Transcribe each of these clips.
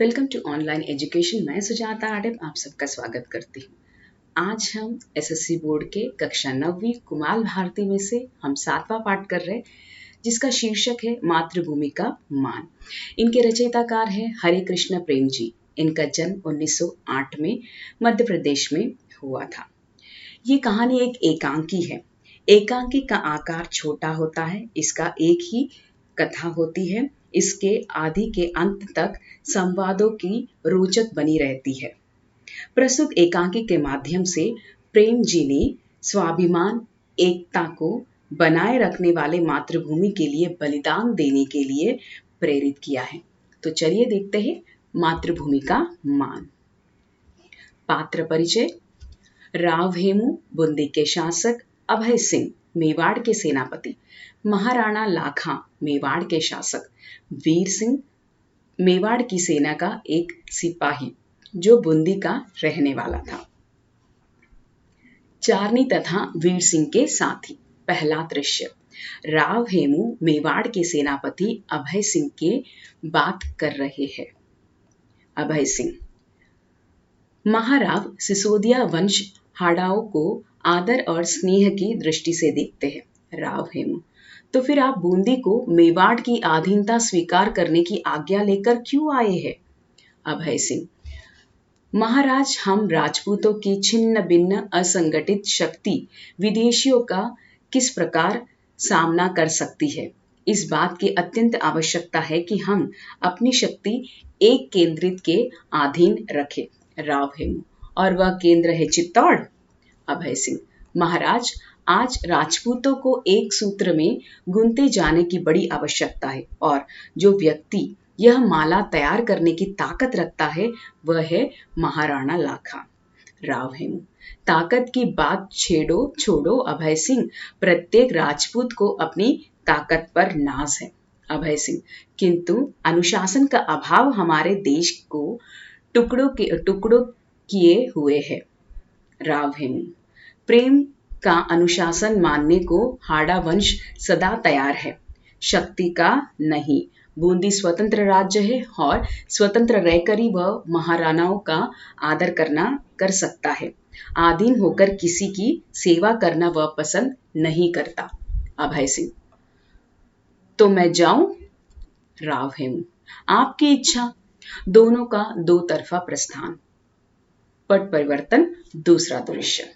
Welcome to online education. मैं सुजाता आडम आप सबका स्वागत करती हूँ। आज हम एसएससी बोर्ड के कक्षा 9वीं कुमाल भारती में से हम 7वां पाठ कर रहे हैं, जिसका शीर्षक है मातृभूमि का मान। इनके रचयिताकार है हरे कृष्ण प्रेम जी। इनका जन्म 1908 में मध्य प्रदेश में हुआ था। ये कहानी एक एकांकी है। एकांकी का आकार छोटा होता है। इसका एक ही कथा होती है। इसके आदि के अंत तक संवादों की रोचक बनी रहती है। प्रस्तुत एकांकी के माध्यम से प्रेम जी ने स्वाभिमान एकता को बनाए रखने वाले मातृभूमि के लिए बलिदान देने के लिए प्रेरित किया है। तो चलिए देखते हैं मातृभूमि का मान। पात्र परिचय। राव हेमू बूंदी के शासक, अभय सिंह मेवाड़ के सेनापति, महाराणा लाखा मेवाड़ के शासक, वीर सिंह मेवाड़ की सेना का एक सिपाही जो बूंदी का रहने वाला था। चारनी तथा वीर सिंह के साथी। पहला दृश्य। राव हेमू मेवाड़ के सेनापति अभय सिंह के बात कर रहे हैं। अभय सिंह। महाराव सिसोदिया वंश हाड़ाओं को आदर और स्नेह की दृष्टि से देखते हैं। राव हेमू। तो फिर आप बूंदी को मेवाड़ की अधीनता स्वीकार करने की आज्ञा लेकर क्यों आए हैं? अभय सिंह। महाराज, हम राजपूतों की छिन्न भिन्न असंगठित शक्ति विदेशियों का किस प्रकार सामना कर सकती है, इस बात की अत्यंत आवश्यकता है कि हम अपनी शक्ति एक केंद्रित के अधीन रखें। राव हेमू। और वह केंद्र है चित्तौड़। अभय सिंह। महाराज, आज राजपूतों को एक सूत्र में गुंथे जाने की बड़ी आवश्यकता है और जो व्यक्ति यह माला तैयार करने की ताकत रखता है वह है महाराणा लाखा। राव हेमू। ताकत की बात छोड़ो अभय सिंह, प्रत्येक राजपूत को अपनी ताकत पर नाज है। अभय सिंह। किंतु अनुशासन का अभाव हमारे देश को टुकड़ों किए हुए है। राव हेमू। प्रेम का अनुशासन मानने को हाड़ा वंश सदा तैयार है, शक्ति का नहीं। बूंदी स्वतंत्र राज्य है और स्वतंत्र रहकर ही वह महाराणाओं का आदर कर सकता है। आधीन होकर किसी की सेवा करना वह पसंद नहीं करता। अभय सिंह। तो मैं जाऊं? राव हेमू। आपकी इच्छा। दोनों का दो तरफा प्रस्थान। पट परिवर्तन। दूसरा दृश्य।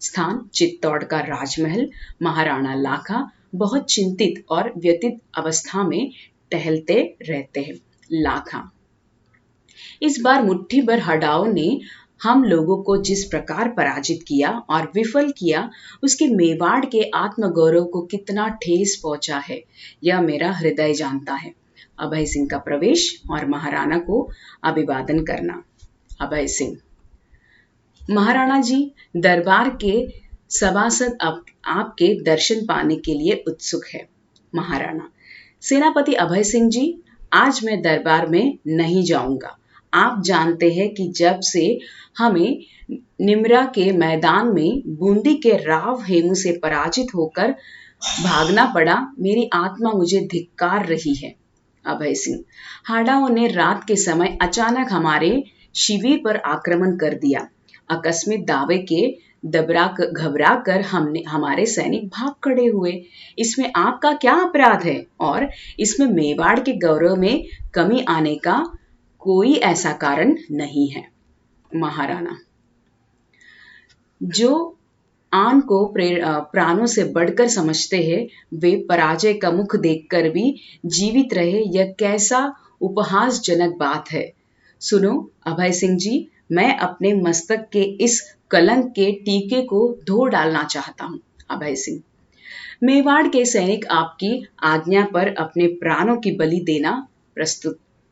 स्थान चित्तौड़ का राजमहल। महाराणा लाखा बहुत चिंतित और व्यथित अवस्था में टहलते रहते हैं। लाखा। इस बार मुट्ठी भर हड़ाओं ने हम लोगों को जिस प्रकार पराजित किया और विफल किया, उसके मेवाड़ के आत्मगौरव को कितना ठेस पहुंचा है, यह मेरा हृदय जानता है। अभय सिंह का प्रवेश और महाराणा को अभिवादन करना। अभय सिंह। महाराणा जी, दरबार के सभासद आपके दर्शन पाने के लिए उत्सुक है। महाराणा। सेनापति अभय सिंह जी, आज मैं दरबार में नहीं जाऊंगा। आप जानते हैं कि जब से हमें निमरा के मैदान में बूंदी के राव हेमू से पराजित होकर भागना पड़ा, मेरी आत्मा मुझे धिक्कार रही है। अभय सिंह। हाड़ाओं ने रात के समय अचानक हमारे शिविर पर आक्रमण कर दिया। आकस्मिक दावे के घबरा कर हमारे सैनिक भाग खड़े हुए। इसमें आपका क्या अपराध है और इसमें मेवाड़ के गौरव में कमी आने का कोई ऐसा कारण नहीं है। महाराणा। जो आन को प्राणों से बढ़कर समझते हैं, वे पराजय का मुख देखकर भी जीवित रहे, यह कैसा उपहासजनक बात है। सुनो अभय सिंह जी, मैं अपने मस्तक के इस कलंक के टीके को धो डालना चाहता हूं। अभय सिंह। मेवाड़ के सैनिक आपकी आज्ञा पर अपने प्राणों की बलि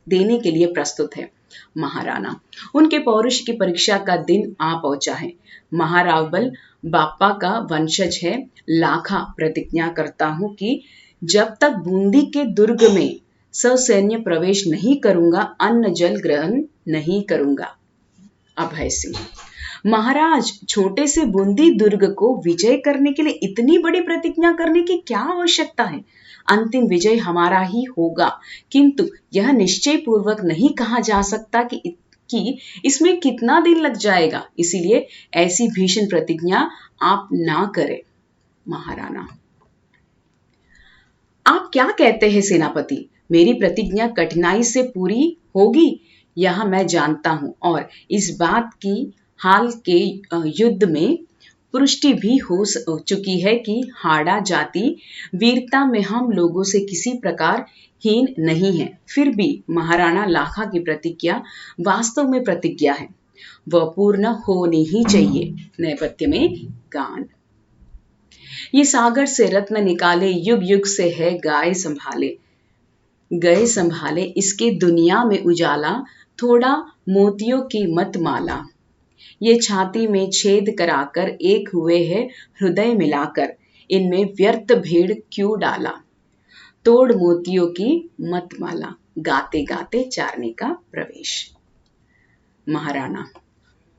देने के लिए प्रस्तुत है। महाराणा। उनके पौरुष की परीक्षा का दिन आ पहुंचा है। महारावबल बापा का वंशज है। लाखा, प्रतिज्ञा करता हूं कि जब तक बूंदी के दुर्ग में ससैन्य प्रवेश नहीं करूंगा, अन्न जल ग्रहण नहीं करूंगा। अभय सिंह। महाराज, छोटे से बूंदी दुर्ग को विजय करने के लिए इतनी बड़ी प्रतिज्ञा करने की क्या आवश्यकता है? अंतिम विजय हमारा ही होगा, किंतु यह निश्चय पूर्वक नहीं कहा जा सकता कि इसमें कितना दिन लग जाएगा, इसीलिए ऐसी भीषण प्रतिज्ञा आप ना करें। महाराणा: आप क्या कहते हैं सेनापति, मेरी प्रतिज्ञा कठिनाई से पूरी होगी? यह मैं जानता हूं और इस बात की हाल के युद्ध में पुष्टि भी हो चुकी है कि हाड़ा जाति वीरता में हम लोगों से किसी प्रकार हीन नहीं है। फिर भी महाराणा लाखा की प्रतिज्ञा वास्तव में प्रतिज्ञा है, वह पूर्ण होनी ही चाहिए। नेपथ्य में गान: ये सागर से रत्न निकाले, युग युग से है गए संभाले, इसके दुनिया में उजाला, थोड़ा मोतियों की मत माला। ये छाती में छेद कराकर एक हुए है हृदय मिलाकर, इनमें व्यर्थ भेड़ क्यों डाला, तोड़ मोतियों की मत माला। गाते गाते चारनी का प्रवेश। महाराणा: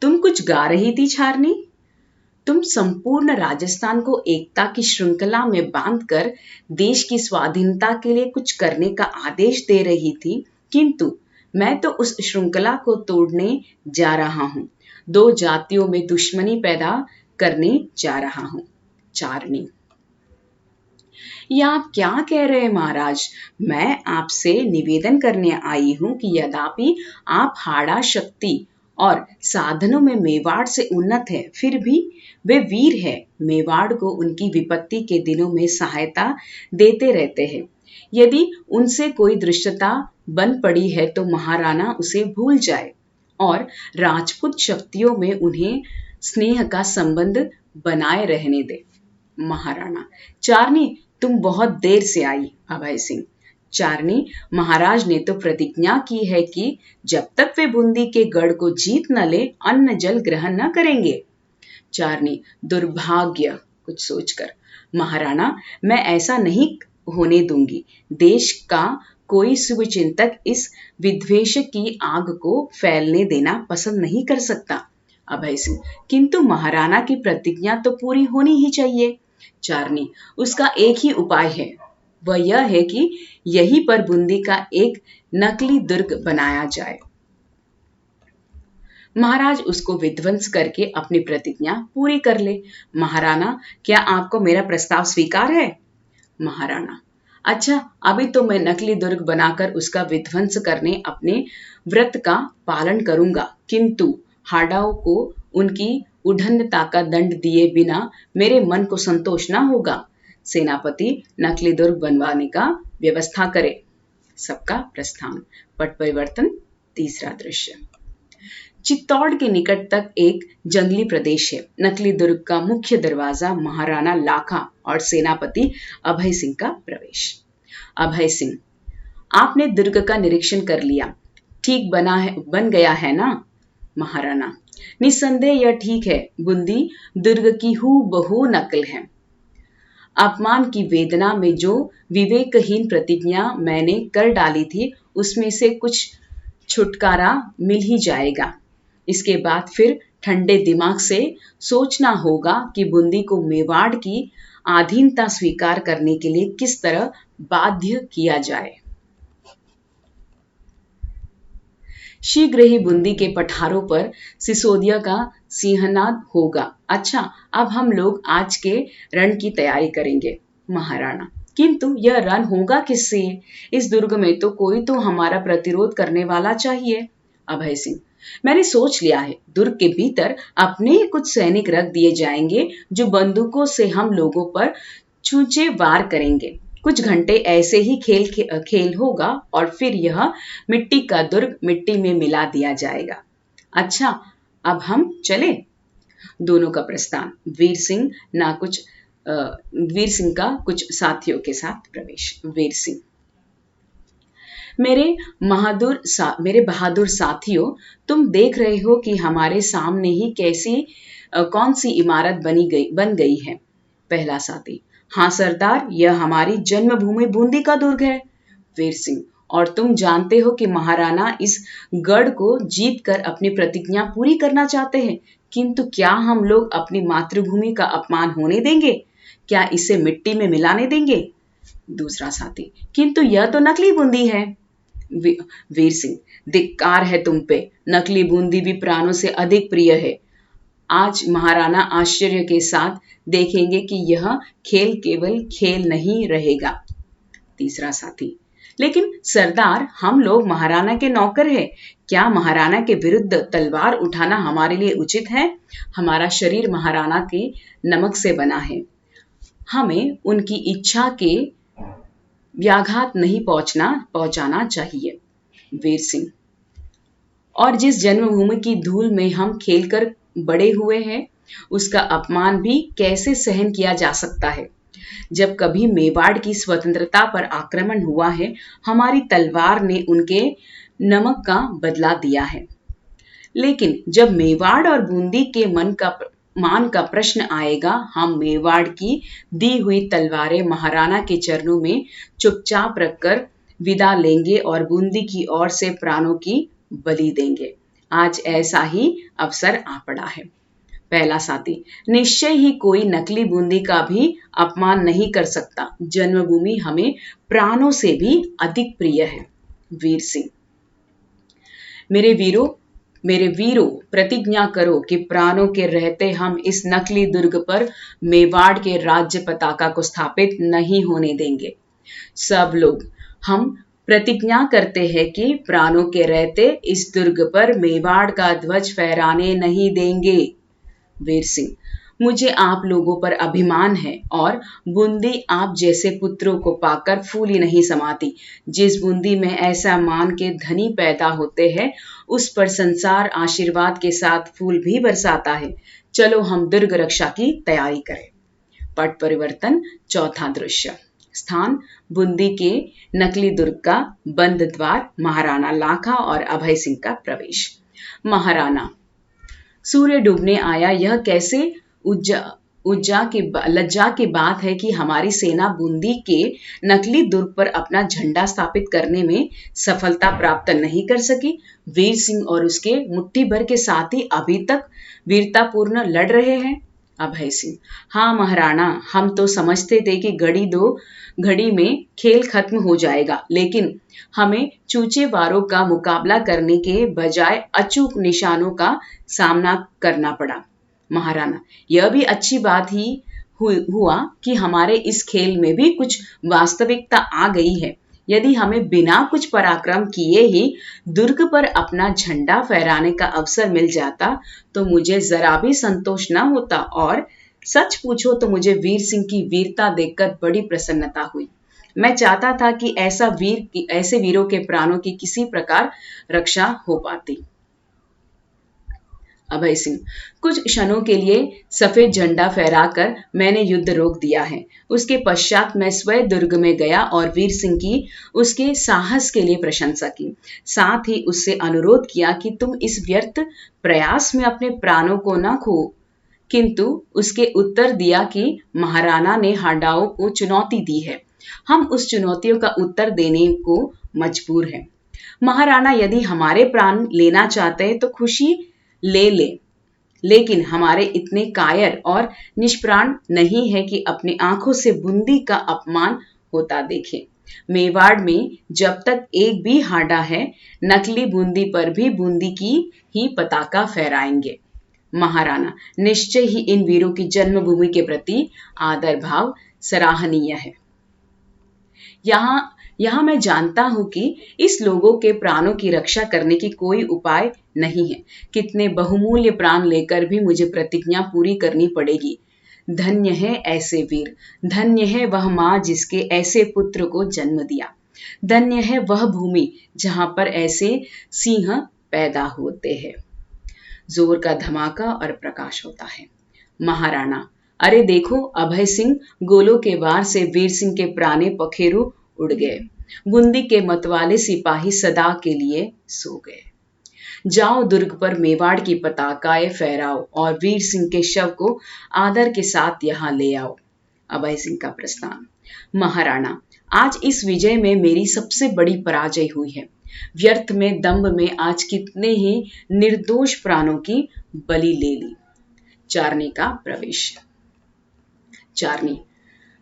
तुम कुछ गा रही थी चारनी? तुम संपूर्ण राजस्थान को एकता की श्रृंखला में बांधकर देश की स्वाधीनता के लिए कुछ करने का आदेश दे रही थी, किंतु मैं तो उस श्रृंखला को तोड़ने जा रहा हूं, दो जातियों में दुश्मनी पैदा करने जा रहा हूं। चारनी: यह आप क्या कह रहे हैं महाराज? मैं आपसे निवेदन करने आई हूं कि यद्यपि आप हाड़ा शक्ति और साधनों में मेवाड़ से उन्नत है, फिर भी वे वीर है, मेवाड़ को उनकी विपत्ति के दिनों में सहायता देते रहते हैं। यदि उनसे कोई दृश्यता बन पड़ी है तो महाराणा उसे भूल जाए और राजपूत शक्तियों में उन्हें स्नेह का संबंध बनाए रहने दे। महाराणा: चारनी, तुम बहुत देर से आई। अभय सिंह: चारनी, महाराज ने तो प्रतिज्ञा की है कि जब तक वे बूंदी के गढ़ को जीत न ले, अन्न जल ग्रहण न करेंगे। चारनी: दुर्भाग्य। कुछ सोचकर: महाराणा, मैं ऐसा नहीं होने दूंगी। देश का कोई शुभचिंतक इस विद्वेष की आग को फैलने देना पसंद नहीं कर सकता। अभय सिंह: किंतु महाराणा की प्रतिज्ञा तो पूरी होनी ही चाहिए। चारनी: उसका एक ही उपाय है, वह यह है कि यहीं पर बूंदी का एक नकली दुर्ग बनाया जाए। महाराज उसको विध्वंस करके अपनी प्रतिज्ञा पूरी कर ले। महाराणा, क्या आपको मेरा प्रस्ताव स्वीकार है? महाराणा: अच्छा, अभी तो मैं नकली दुर्ग बनाकर उसका विध्वंस करने अपने व्रत का पालन करूंगा, किंतु हाड़ाओं को उनकी उद्दंडता का दंड दिए बिना मेरे मन को संतोष न होगा। सेनापति नकली दुर्ग बनवाने का व्यवस्था करे। सबका प्रस्थान। पट परिवर्तन। तीसरा दृश्य। चित्तौड़ के निकट तक एक जंगली प्रदेश है। नकली दुर्ग का मुख्य दरवाजा। महाराणा लाखा और सेनापति अभय सिंह का प्रवेश। अभय सिंह: आपने दुर्ग का निरीक्षण कर लिया, ठीक बन गया है ना? महाराणा: निस्संदेह यह ठीक है, बूंदी दुर्ग की हूबहू नकल है। अपमान की वेदना में जो विवेकहीन प्रतिज्ञा मैंने कर डाली थी, उसमें से कुछ छुटकारा मिल ही जाएगा। इसके बाद फिर ठंडे दिमाग से सोचना होगा कि बूंदी को मेवाड़ की अधीनता स्वीकार करने के लिए किस तरह बाध्य किया जाए। शीघ्र ही बूंदी के पठारों पर सिसोदिया का सिंहनाद होगा। अच्छा, अब हम लोग आज के रण की तैयारी करेंगे। महाराणा: किंतु यह रण होगा किससे? इस दुर्ग में तो कोई तो हमारा प्रतिरोध करने वाला चाहिए। अभय सिंह: मैंने सोच लिया है, दुर्ग के भीतर अपने ही कुछ सैनिक रख दिए जाएंगे जो बंदूकों से हम लोगों पर छूचे वार करेंगे। कुछ घंटे ऐसे ही खेल होगा और फिर यह मिट्टी का दुर्ग मिट्टी में मिला दिया जाएगा। अच्छा, अब हम चले। दोनों का प्रस्थान। वीर सिंह का कुछ साथियों के साथ प्रवेश। वीर सिंह: मेरे बहादुर साथियों, तुम देख रहे हो कि हमारे सामने ही कौन सी इमारत बन गई है। पहला साथी: हाँ सरदार, यह हमारी जन्मभूमि बूंदी का दुर्ग है। वीर सिंह: और तुम जानते हो कि महाराणा इस गढ़ को जीत कर अपनी प्रतिज्ञा पूरी करना चाहते हैं, किंतु क्या हम लोग अपनी मातृभूमि का अपमान होने देंगे? क्या इसे मिट्टी में मिलाने देंगे? दूसरा साथी, किंतु यह तो नकली बूंदी है। वीर सिंह, धिक्कार है तुम पे, नकली बूंदी भी प्राणों से अधिक प्रिय है। आज महाराणा आश्चर्य के साथ देखेंगे कि यह खेल केवल खेल नहीं रहेगा। तीसरा साथी, लेकिन सरदार, हम लोग महाराणा के नौकर हैं, क्या महाराणा के विरुद्ध तलवार उठाना हमारे लिए उचित है? हमारा शरीर महाराणा के नमक से बना है, हमें उनकी इच्छा के व्याघात नहीं पहुंचाना चाहिए। वीर सिंह, और जिस जन्मभूमि की धूल में हम खेलकर बड़े हुए हैं, उसका अपमान भी कैसे सहन किया जा सकता है? जब कभी मेवाड़ की स्वतंत्रता पर आक्रमण हुआ है, हमारी तलवार ने उनके नमक का बदला दिया है। लेकिन जब मेवाड़ और बूंदी के मान का प्रश्न आएगा, हम मेवाड़ की दी हुई तलवारें महाराणा के चरणों में चुपचाप रखकर विदा लेंगे और बूंदी की ओर से प्राणों की बलि देंगे। आज ऐसा ही अवसर आ पड़ा है। पहला साथी, निश्चय ही कोई नकली बूंदी का भी अपमान नहीं कर सकता। जन्मभूमि हमें प्राणों से भी अधिक प्रिय है। वीर सिंह, मेरे वीरों, प्रतिज्ञा करो कि प्राणों के रहते हम इस नकली दुर्ग पर मेवाड़ के राज्य पताका को स्थापित नहीं होने देंगे। सब लोग हम प्रतिज्ञा करते हैं कि प्राणों के रहते इस दुर्ग पर मेवाड़ का ध्वज फहराने नहीं देंगे। वीर सिंह, मुझे आप लोगों पर अभिमान है और बूंदी आप जैसे पुत्रों को पाकर फूली नहीं समाती। जिस बूंदी में ऐसा मान के धनी पैदा होते हैं, उस पर संसार आशीर्वाद के साथ फूल भी बरसाता है। चलो हम दुर्ग रक्षा की तैयारी करें। पट परिवर्तन, चौथा दृश्य। स्थान, बूंदी के नकली दुर्ग का बंद द्वार, महाराणा लाखा और अभय सिंह का प्रवेश। महाराणा, सूर्य डूबने आया, यह कैसे लज्जा की बात है कि हमारी सेना बूंदी के नकली दुर्ग पर अपना झंडा स्थापित करने में सफलता प्राप्त नहीं कर सकी। वीर सिंह और उसके मुट्ठी भर के साथी अभी तक वीरतापूर्ण लड़ रहे हैं। अभय सिंह, हाँ महाराणा, हम तो समझते थे कि घड़ी में खेल खत्म हो जाएगा, लेकिन हमें चूचेवारों का मुकाबला करने के बजाय अचूक निशानों का सामना करना पड़ा। महाराणा, यह भी अच्छी बात ही हुआ कि हमारे इस खेल में भी कुछ वास्तविकता आ गई है। यदि हमें बिना कुछ पराक्रम किए ही दुर्ग पर अपना झंडा फहराने का अवसर मिल जाता तो मुझे जरा भी संतोष न होता, और सच पूछो तो मुझे वीर सिंह की वीरता देखकर बड़ी प्रसन्नता हुई। मैं चाहता था कि ऐसे वीरों के प्राणों की किसी प्रकार रक्षा हो पाती। अभय सिंह, कुछ क्षणों के लिए सफेद झंडा फहराकर मैंने युद्ध रोक दिया है। उसके पश्चात मैं स्वयं दुर्ग में गया और वीर सिंह की उसके साहस के लिए प्रशंसा की। साथ ही उससे अनुरोध किया कि तुम इस व्यर्थ प्रयास में अपने प्राणों को न खो। किंतु उसके उत्तर दिया कि महाराणा ने हाडाओं को चुनौती दी है, हम उस चुनौतियों का उत्तर देने को मजबूर हैं। महाराणा यदि हमारे प्राण लेना चाहते हैं तो खुशी ले, लेकिन हमारे इतने कायर और निष्प्राण नहीं है कि अपनी आंखों से बूंदी का अपमान होता देखें। मेवाड़ में जब तक एक भी हाडा है, नकली बूंदी पर भी बूंदी की ही पताका फहराएंगे। महाराणा, निश्चय ही इन वीरों की जन्मभूमि के प्रति आदर भाव सराहनीय है। यहाँ मैं जानता हूं कि इस लोगों के प्राणों की रक्षा करने की कोई उपाय नहीं है। कितने बहुमूल्य प्राण लेकर भी मुझे प्रतिज्ञा पूरी करनी पड़ेगी। धन्य है ऐसे वीर, धन्य है वह मां जिसके ऐसे पुत्र को जन्म दिया, धन्य है वह भूमि जहां पर ऐसे सिंह पैदा होते हैं। जोर का धमाका और प्रकाश होता है। महाराणा, अरे देखो, अभय सिंह गोलों के वार से वीर सिंह के प्राणे पखेरु उड़ गए। बूंदी के मतवाले सिपाही सदा के लिए सो गए। जाओ दुर्ग पर मेवाड़ की पताकाएं फहराओ और वीर सिंह के शव को आदर के साथ यहाँ ले आओ। अभय सिंह का प्रस्थान। महाराणा, आज इस विजय में मेरी सबसे बड़ी पराजय हुई है। व्यर्थ में, दंभ में आज कितने ही निर्दोष प्राणों की बलि ले ली। चारनी का प्रवेश। चारनी,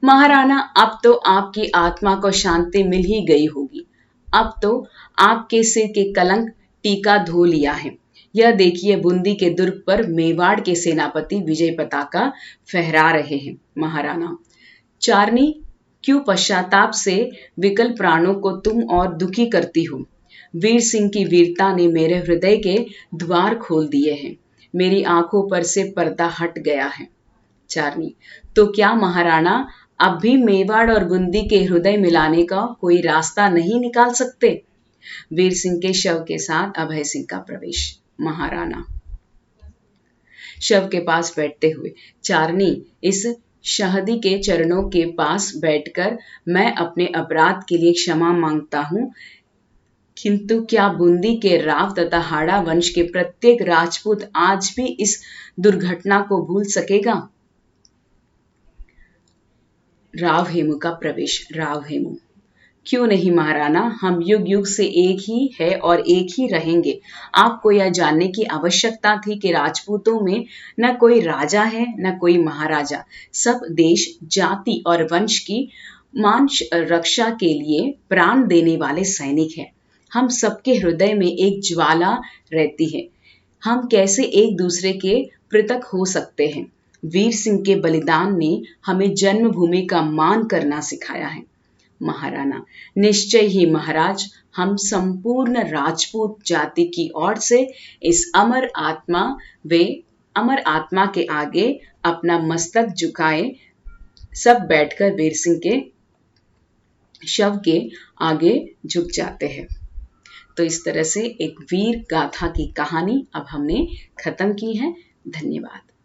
महाराणा, अब तो आपकी आत्मा को शांति मिल ही गई होगी। अब तो आपके सिर के कलंक टीका धो लिया है। यह देखिए, बूंदी के दुर्ग पर मेवाड़ के सेनापति विजय पताका फहरा रहे हैं। महाराणा, चारनी, क्यों पश्चाताप से विकल प्राणों को तुम और दुखी करती हो? वीर सिंह की वीरता ने मेरे हृदय के द्वार खोल दिए हैं। मेरी आंखों पर से पर्दा हट गया है। चारनी, तो क्या महाराणा अब भी मेवाड़ और बूंदी के हृदय मिलाने का कोई रास्ता नहीं निकाल सकते? वीर सिंह के शव के साथ अभय सिंह का प्रवेश। महाराणा, शव के पास बैठते हुए, चारनी, इस शहदी के चरणों के पास बैठकर मैं अपने अपराध के लिए क्षमा मांगता हूं, किंतु क्या बूंदी के राव तथा हाड़ा वंश के प्रत्येक राजपूत आज भी इस दुर्घटना को भूल सकेगा? राव हेमू का प्रवेश। राव हेमू, क्यों नहीं महाराणा, हम युग युग से एक ही है और एक ही रहेंगे। आपको यह जानने की आवश्यकता थी कि राजपूतों में न कोई राजा है न कोई महाराजा, सब देश, जाति और वंश की मान रक्षा के लिए प्राण देने वाले सैनिक हैं। हम सबके हृदय में एक ज्वाला रहती है। हम कैसे एक दूसरे के पृथक हो सकते हैं? वीर सिंह के बलिदान ने हमें जन्मभूमि का मान करना सिखाया है। महाराणा, निश्चय ही महाराज, हम संपूर्ण राजपूत जाति की ओर से इस अमर आत्मा के आगे अपना मस्तक झुकाए सब बैठकर वीर सिंह के शव के आगे झुक जाते हैं। तो इस तरह से एक वीर गाथा की कहानी अब हमने खत्म की है। धन्यवाद।